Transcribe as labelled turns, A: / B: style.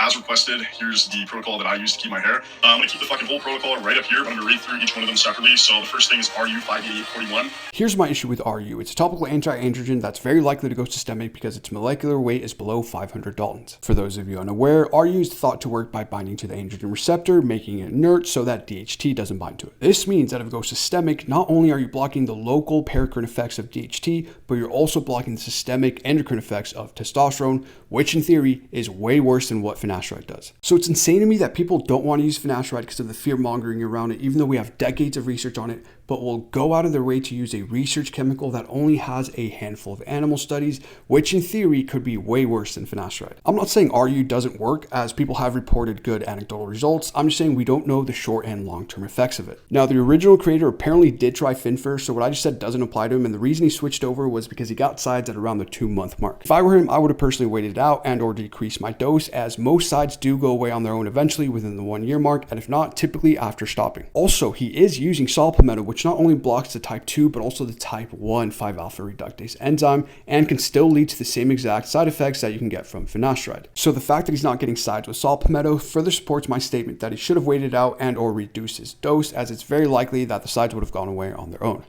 A: as requested, here's the protocol that I use to keep my hair. I'm going to keep the fucking whole protocol right up here, but I'm going to read through each one of them separately. So the first thing is RU58841.
B: Here's my issue with RU. It's a topical anti-androgen that's very likely to go systemic because its molecular weight is below 500 Daltons. For those of you unaware, RU is thought to work by binding to the androgen receptor, making it inert so that DHT doesn't bind to it. This means that if it goes systemic, not only are you blocking the local paracrine effects of DHT, but you're also blocking the systemic endocrine effects of testosterone, which in theory is way worse than what finasteride does. So it's insane to me that people don't want to use finasteride because of the fear mongering around it, even though we have decades of research on it, but will go out of their way to use a research chemical that only has a handful of animal studies, which in theory could be way worse than finasteride. I'm not saying RU doesn't work, as people have reported good anecdotal results. I'm just saying we don't know the short and long-term effects of it. Now, the original creator apparently did try Finfer, so what I just said doesn't apply to him, and the reason he switched over was because he got sides at around the 2-month mark. If I were him, I would have personally waited it out and or decreased my dose, as most sides do go away on their own eventually within the 1-year mark, and if not, typically after stopping. Also, he is using saw palmetto, which not only blocks the type 2 but also the type 1 5-alpha reductase enzyme and can still lead to the same exact side effects that you can get from finasteride. So the fact that he's not getting sides with saw palmetto further supports my statement that he should have waited out and or reduced his dose, as it's very likely that the sides would have gone away on their own.